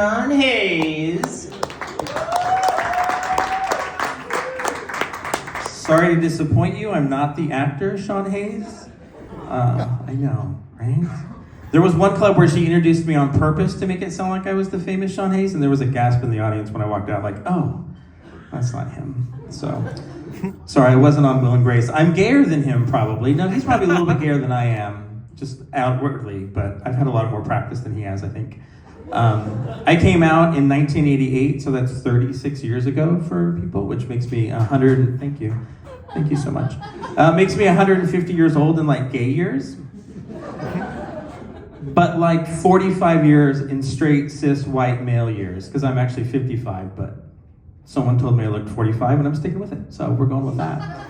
Sean Hayes. Sorry to disappoint you, I'm not the actor, Sean Hayes. I know, right? There was one club where she introduced me on purpose to make it sound like I was the famous Sean Hayes, and there was a gasp in the audience when I walked out, like, oh, that's not him. So, sorry, I wasn't on Will and Grace. I'm gayer than him, probably. No, he's probably a little bit gayer than I am, just outwardly, but I've had a lot more practice than he has, I think. I came out in 1988, so that's 36 years ago for people, which makes me 100, thank you so much. Makes me 150 years old in like gay years, but like 45 years in straight cis white male years, because I'm actually 55, but someone told me I looked 45 and I'm sticking with it, so we're going with that.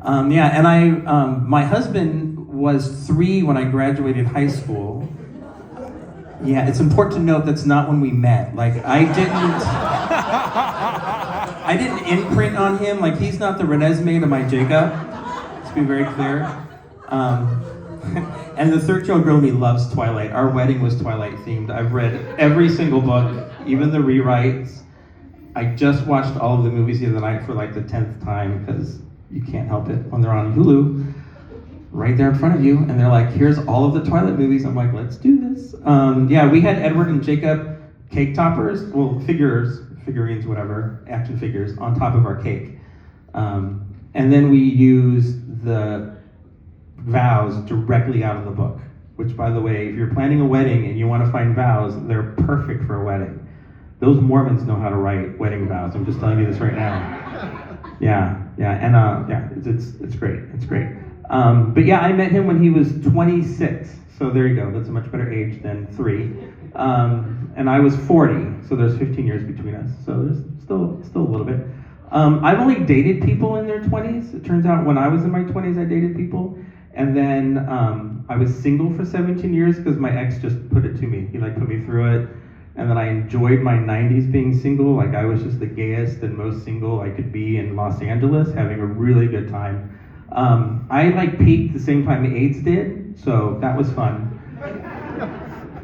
Yeah, and my husband was 3 when I graduated high school. Yeah, it's important to note that's not when we met. Like, I didn't imprint on him. Like, he's not the Renesmee to my Jacob. Let's be very clear. And the 13-year-old girl in me loves Twilight. Our wedding was Twilight themed. I've read every single book, even the rewrites. I just watched all of the movies the other night for like the 10th time, because you can't help it when they're on Hulu. Right there in front of you, and they're like, here's all of the Twilight movies. I'm like, let's do this. Yeah, we had Edward and Jacob cake toppers, well, figurines, whatever, action figures, on top of our cake. And then we used the vows directly out of the book, which, by the way, if you're planning a wedding and you want to find vows, they're perfect for a wedding. Those Mormons know how to write wedding vows. I'm just telling you this right now. Yeah, and it's great, it's great. But yeah, I met him when he was 26, so there you go, that's a much better age than 3. And I was 40, so there's 15 years between us, so there's still a little bit. I've only dated people in their 20s. It turns out when I was in my 20s, I dated people, and then I was single for 17 years because my ex just put it to me. He like put me through it, and then I enjoyed my 90s being single. Like, I was just the gayest and most single I could be in Los Angeles, having a really good time. I like peaked the same time the AIDS did, so that was fun.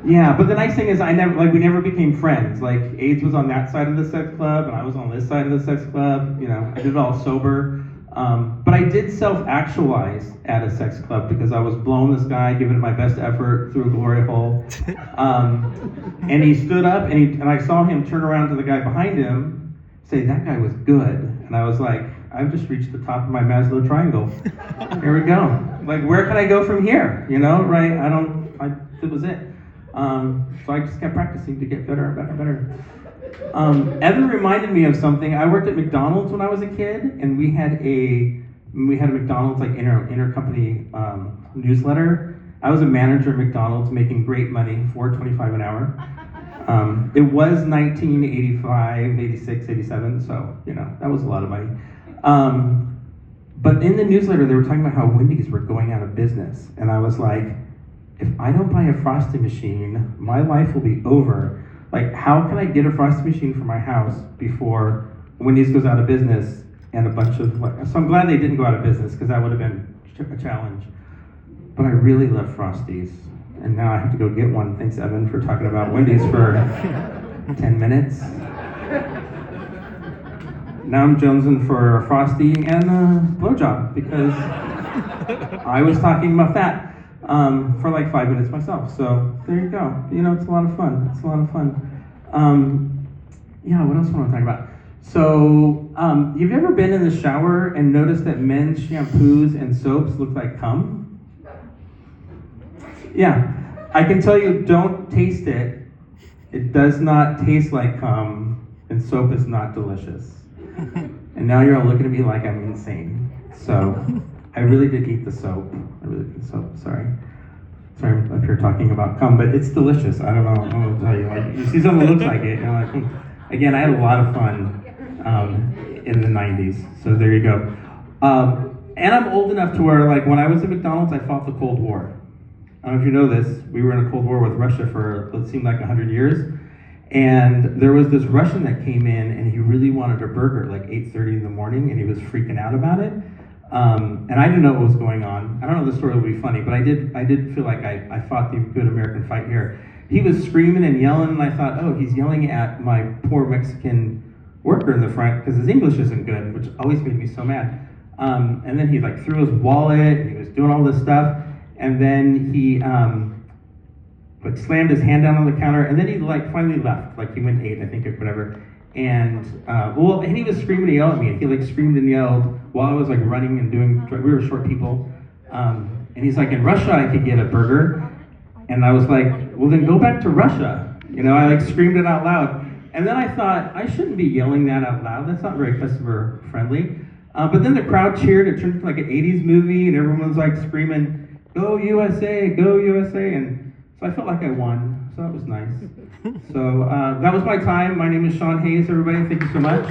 Yeah, but the nice thing is we never became friends. Like, AIDS was on that side of the sex club, and I was on this side of the sex club. You know, I did it all sober. But I did self-actualize at a sex club because I was blowing this guy, giving it my best effort through a glory hole. And he stood up, and I saw him turn around to the guy behind him, say, "That guy was good." And I was like, I've just reached the top of my Maslow triangle. Here we go. Like, where can I go from here? You know, right? It was it. So I just kept practicing to get better and better and better. Evan reminded me of something. I worked at McDonald's when I was a kid, and we had a McDonald's like intercompany newsletter. I was a manager at McDonald's making great money, $4.25 an hour. It was 1985, 86, 87, so, you know, that was a lot of money. But in the newsletter, they were talking about how Wendy's were going out of business. And I was like, if I don't buy a Frosty machine, my life will be over. Like, how can I get a Frosty machine for my house before Wendy's goes out of business and a bunch of, so I'm glad they didn't go out of business, because that would have been a challenge. But I really love Frosties. And now I have to go get one. Thanks, Evan, for talking about Wendy's for 10 minutes. Now I'm jonesing for a Frosty and a blowjob, because I was talking about that for like 5 minutes myself. So there you go. You know, it's a lot of fun. It's a lot of fun. Yeah, what else do I want to talk about? So, have you ever been in the shower and noticed that men's shampoos and soaps look like cum? Yeah, I can tell you, don't taste it. It does not taste like cum, and soap is not delicious. And now you're all looking at me like I'm insane. So, I really did eat the soap. Sorry. Sorry, I'm up here talking about cum, but it's delicious. I don't know, I'm gonna tell you. Like, you see someone that looks like it, you're like, Again, I had a lot of fun in the 90s, so there you go. And I'm old enough to where, like, when I was at McDonald's, I fought the Cold War. I don't know if you know this, we were in a Cold War with Russia for what seemed like 100 years. And there was this Russian that came in and he really wanted a burger at like 8:30 in the morning, and he was freaking out about it. And I didn't know what was going on. I don't know if the story will be funny, but I did feel like I fought the good American fight here. he was screaming and yelling, and I thought, oh, he's yelling at my poor Mexican worker in the front because his English isn't good, which always made me so mad. And then he like threw his wallet, and he was doing all this stuff, and then he like slammed his hand down on the counter, and then he like finally left, like he went and ate, I think, or whatever. And and he was screaming and yelling at me, and he like screamed and yelled while I was like running and doing. We were short people, and he's like, in Russia I could get a burger, and I was like, well then go back to Russia, you know. I like screamed it out loud, and then I thought I shouldn't be yelling that out loud. That's not very customer friendly. But then the crowd cheered. It turned into like an '80s movie, and everyone's like screaming, "Go USA! Go USA!" And so I felt like I won. So that was nice. So that was my time. My name is Sean Hayes, everybody. Thank you so much.